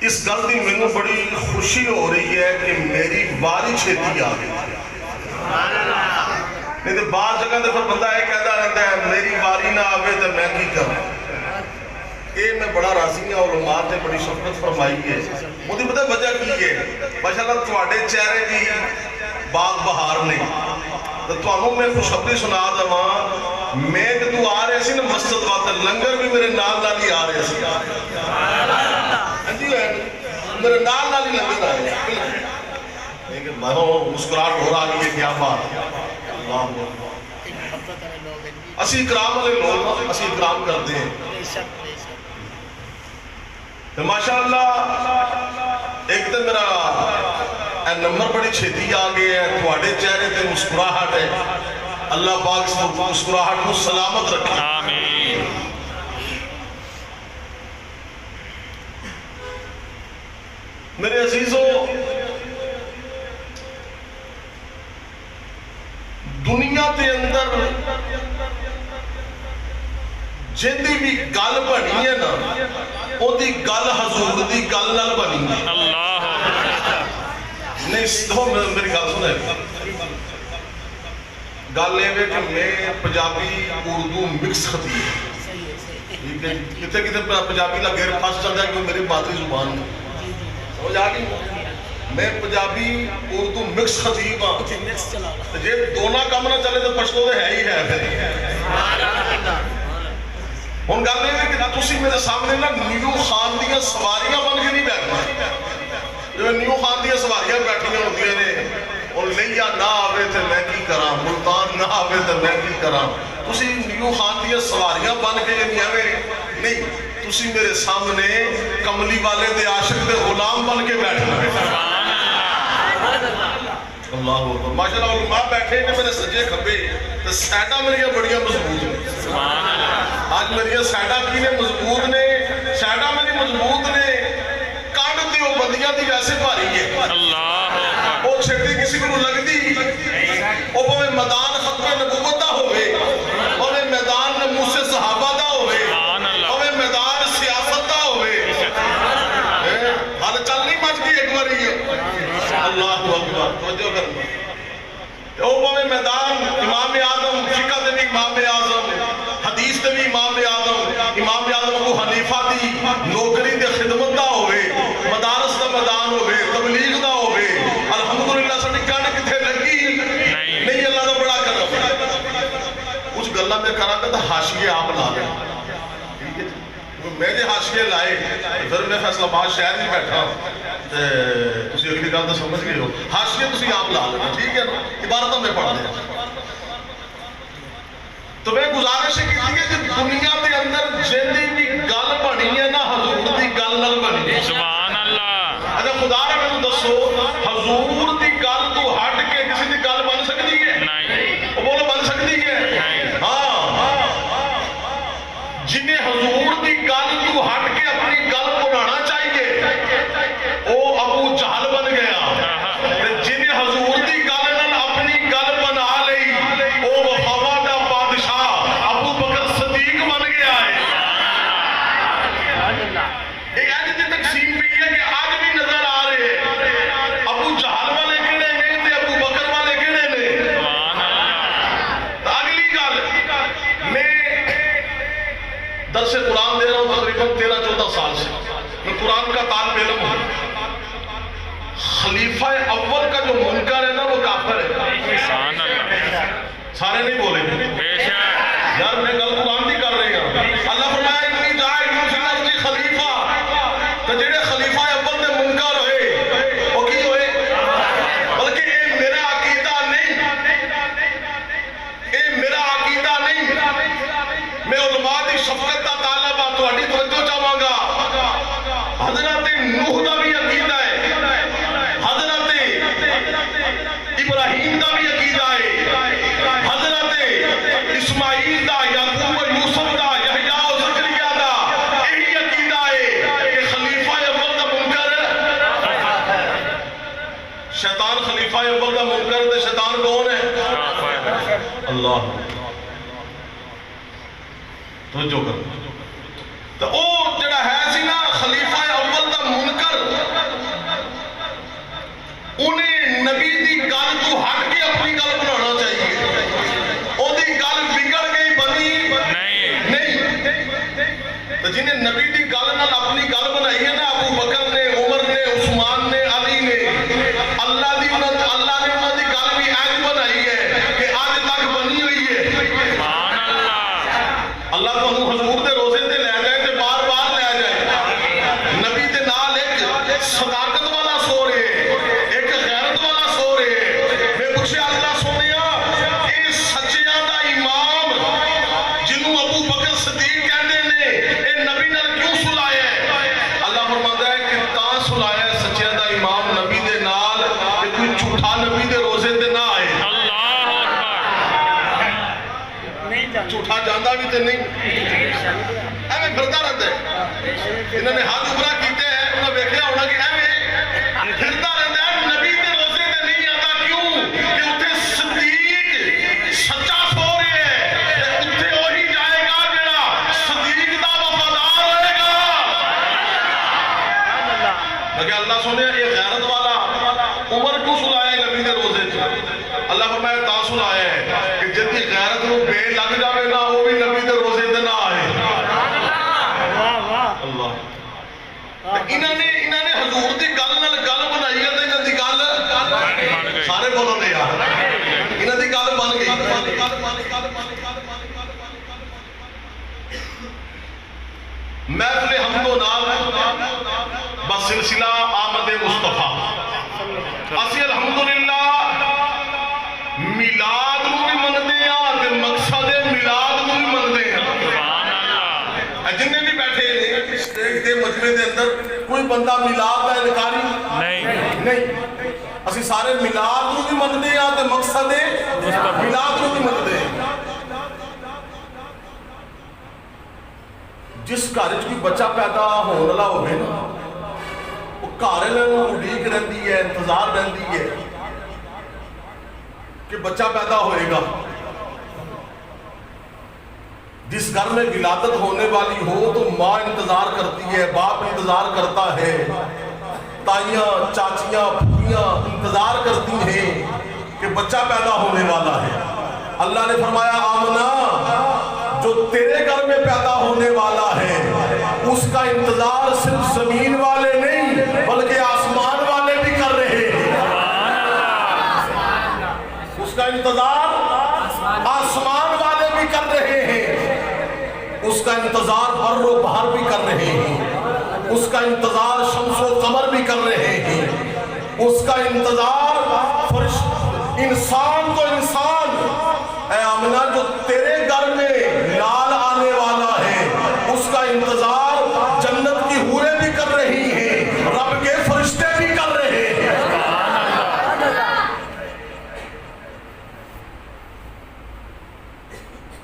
اس گل کی مینوں بڑی خوشی ہو رہی ہے کہ میری واری چھیتی آ گئی. نہیں تو بعض جگہ تے پھر بندہ یہ کہتا رہتا ہے میری واری نہ آوے تو میں کی کروں. یہ میں بڑا راضی ہوں. علماء نے بڑی شفقت فرمائی ہے. مجھے پتہ وجہ کی ہے ماشاءاللہ تواڈے چہرے بھی باغ بہار نے. تو تانوں میں خوشخبری سنا دواں میں جدوں آ رہے سی نا مسجد وقت لنگر بھی میرے نال نال ہی آ رہے سی. میرے نال نال ہی لنگر آ رہے لیکن مسکراہٹ ہو رہا ہے کیا بات ہے. اللہ اسی اکرام والے لوگ اسی اکرام کرتے ہیں. تو ماشاءاللہ ایک تو میرا نمبر بڑی چھیتی آ گئے ہے. تواڈے چہرے تے مسکراہٹ ہے. اللہ پاک اس مسکراہٹ کو سلامت رکھے. آمین. میرے عزیزوں دنیا کے اندر جندی بھی گل بنی ہے نا وہ دی گل حضور دی گل نال بنی ہے. اللہ نہیں سو میری گل سنے گل یہ کہ میں پنجابی اردو مکس خطیب کتے کتے پنجابی کا گیر پھنس جاتا ہے کیونکہ میری مادری زبان ہے. سمجھ آ گئی. میں پنجابی اردو مکس خطیب ہاں. جی دونوں کام نہ چلے تو پشتو تو ہے ہی ہے. ہوں گل یہ کہ تسی میرے سامنے نا نیو خان دیا سواریاں بن کے نہیں بیٹھنا. جو نیو خان دیا سواریاں بیٹھیاں ہوتی نے اور لیا نہ آوے تو میں کی کراں ملتان نہ آوے تو میں کی کراں. تسی نیو خان دیا سواریاں بن کے نہیں تسی میرے سامنے کملی والے دے عاشق دے غلام بن کے بیٹھنا. اللہ اکبر. ماشاءاللہ علماء بیٹھے نے میرے سجے کھبے تو سیڈا میری بڑیاں مضبوط نے. آج میری سیڈا کی نے مضبوط نے. سیڈا میری مضبوط نے. کانڈ دی وہ بندیاں دی ویسے بھاری ہے. اللہ وہ چھٹی کسی کو لگتی وہ پویں میدان ختم نبوت دا ہوئے پویں میدان نموس صحابہ دا ہوئے پویں میدان سیاست دا ہوئے. حال چل نہیں مچ گئی ایک باری. اللہ اکبر. توجہ کرنا وہ پویں میدان امام اعظم فقہ دے بھی امام اعظم حدیث دے بھی امام اعظم امام اعظم ابو حنیفہ دی نوکری دے خدمت دا ہوئے مدارس دا میدان ہوئے تبلیغ دا ہوئے. الحمدللہ ساڈی کن کتھے لگی نہیں. اللہ دا بڑا کرم. کچھ گلاں میں کراں گا تے حاشیے آپ لا لیں. میں نے حاشیے لائے پھر میں فیصلہ آباد شہر میں بیٹھا تسی اگلی گل تو سمجھ گئے ہو. حاشیے تسی آپ لا لینا ٹھیک ہے نا. عبارتوں میں پڑھ دیں. تو میں گزارش کی تھی کہ دنیا کے اندر جیندی بھی گل بنی ہے نا حضور دی گل نال بنی ہے. سبحان اللہ. اگر خدا نے میں دسو حضور دی گل تو ہٹ کے کسی دی گل بن سکتی ہے؟ نہیں. وہ بولو بن سکتی ہے؟ ہاں. جنہیں حضور دی گل تو ہٹ کے اپنی گل بنانا چاہیے وہ ابو جہل بن گیا. جنہیں حضور دی گل نال اپنی گل بنا لئی وہ وفا دا بادشاہ ابو بکر صدیق بن گیا ہے. ایک آج دی تقسیم بھی ہے کہ آج بھی نظر آ رہے ہیں ابو جہل والے کہڑے نے تے ابو بکر والے کہڑے نے. اگلی گل میں درس قرآن دے رہا ہوں تقریباً 13-14 سال سے. میں قرآن کا طالب علم ہوں. خلیفہ اول کا جو منکر ہے نا وہ کافر ہے. سارے نہیں بولے یار میں گل قرآن کی کر رہی ہوں. اللہ فرمایا اتنی جائے فی الارض خلیفہ. تو جڑے خلیفہ اول دے منکر ہوئے وہ کی ہوئے بلکہ اے میرا عقیدہ نہیں. اے میرا عقیدہ نہیں. میں علماء دی شفقت کا طالب ہاں. تہاڈی توجہ چاہواں گا. حضرت نوح دا بھی عقیدہ ہے. حضرت ابراہیم دا بھی عقیدہ ہے. حضرت اسماعیل دا یعقوب و یوسف دا یحییٰ و زکریا دا یہی عقیدہ ہے کہ خلیفہ اول دا منکر شیطان. خلیفہ اول دا منکر تے شیطان کون ہے؟ اللہ. توجہ کر. تو او جڑا ہے سی نا خلیفہ اول دا منکر جنہیں نبی دی گل نال اپنی گل بنائی ہے نا، ابو بکر نے، عمر نے، عثمان نے، علی نے، اللہ نے انہوں دی گل بھی ایج بنائی ہے کہ آج تک بنی ہوئی ہے۔ سبحان اللہ اللہ تو حضور دے روزے تے لے جائے تے بار بار لے جائے۔ نبی دے نال ایک صداقت والا سو رہے، ایک غیرت والا سو رہے۔ میں پوچھے اللہ سونیا، اے سچیاں دا امام جنوں ابو بکر صدیق کہندے نے، اے نبی نال کیوں سلایا ہے؟ اللہ فرماتا ہے کہ تاں سلایا ہے سچیاں دا امام نبی دے نال کہ کوئی جھوٹا نبی دے روزے تے نہ آئے۔ اللہ اکبر جھوٹا جاندہ بھی تے نہیں، ایویں پھردا رہتا ہے۔ انہوں نے ہاتھ اوپر کیتے ہیں، انہوں نے دیکھا ہونا کہ ایویں پھردا رہتا ہے، نبی دے روزے تے نہیں آتا۔ کیوں کہ اتنے صدیق سچا سو رہے ہیں، اتنے وہی جائے گا جڑا صدیق دا وفادار ہوئے گا۔ میں کہ اللہ سونے یہ غیرت والا عمر کیوں سلایا ہے نبی دے روزے تے؟ اللہ فرمایا تا سلایا ہے کہ جدی غیرت نو بے لگ جاوے نا، وہ بھی نبی دے روزے تے نہ آئے۔ اللہ انہوں نے حضور دی گل نال گل بنائی ہے تے انہاں دی گل سارے بولو نے یار، انہاں دی گل بن گئی۔ محفل حمد و نال بس سلسلہ آمد مصطفیٰ، اسی الحمدللہ میلاد نو بھی مندے ہاں تے مقصد میلاد نو بھی مندے ہاں۔ سبحان اللہ جنہیں بھی بیٹھے اسٹیج دے مجمع دے اندر کوئی بندہ میلاد دا انکاری نہیں، اسی سارے میلاد نو بھی مندے ہاں تے مقصد میلاد نو بھی مندے ہاں۔ جس گھر وچ کوئی بچہ پیدا ہون والا ہوے نا، وہ گھر والوں نوں اڈیک رہندی ہے، انتظار رہندی ہے کہ بچہ پیدا ہوئے گا۔ جس گھر میں ولادت ہونے والی ہو تو ماں انتظار کرتی ہے، باپ انتظار کرتا ہے، تائیاں، چاچیاں، پھوپھیاں انتظار کرتی ہیں کہ بچہ پیدا ہونے والا ہے۔ اللہ نے فرمایا آمنہ جو تیرے گھر میں پیدا ہونے والا ہے اس کا انتظار صرف زمین والے نہیں بلکہ آسمان والے بھی کر رہے ہیں۔ اس کا انتظار آسمان والے بھی کر رہے ہیں، اس کا انتظار بر و بحر بھی کر رہے ہیں، اس کا انتظار شمس و قمر بھی کر رہے ہیں، اس کا انتظار انسان تو انسان اے آمنہ جو تیرے گھر میں لال آنے والا ہے اس کا انتظار جنت کی حوریں بھی کر رہی ہیں، رب کے فرشتے بھی کر رہے ہیں۔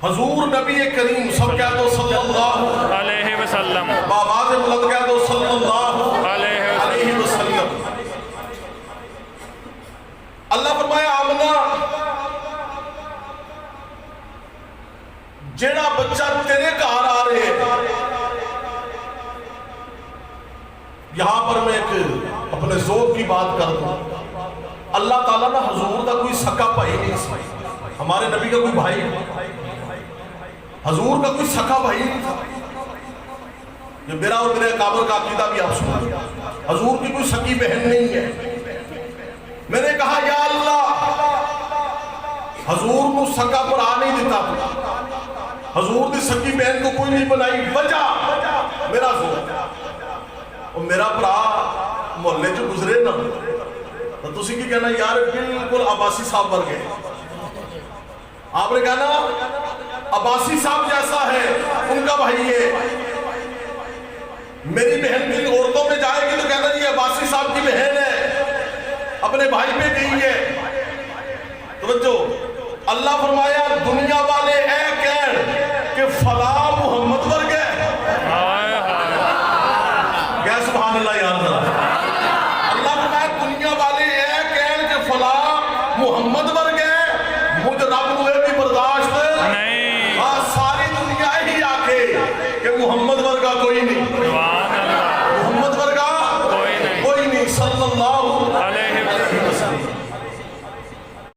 حضور نبی کریم سب کہہ دو صلی اللہ علیہ وسلم، بآواز بلند کہہ دو صلی اللہ علیہ وسلم۔ اللہ فرمایا آمنہ جیڑا بچہ تیرے گھر آ رہے ہیں، یہاں پر میں ایک اپنے ذوق کی بات کر دوں، اللہ تعالیٰ نہ حضور کا کوئی سکا بھائی نہیں تھا، ہمارے نبی کا کوئی بھائی، حضور کا کوئی سکا بھائی نہیں تھا۔ یہ میرا اور میرے کابر کا عقیدہ بھی آپ سنا، حضور کی کوئی سکی بہن نہیں ہے۔ میں نے کہا یا اللہ حضور کو سکا پر آ نہیں دیتا، حضور دی سکی بہن کو کوئی نہیں بنائی، وجہ میرا زور اور میرا برا محلے جو گزرے نا تو تسی کی کہنا یار بالکل عباسی صاحب بر گئے، آپ نے کہنا عباسی صاحب جیسا ہے ان کا بھائی ہے۔ میری بہن بھی عورتوں میں جائے گی تو کہنا یہ عباسی صاحب کی بہن ہے، اپنے بھائی پہ گئی ہے۔ توجہ، اللہ فرمایا دنیا والے اے کہن کہ فلاں محمد ور گئے، کیا سبحان اللہ یاد رہا۔ اللہ فرمایا دنیا والے اے کہن کہ فلاں محمد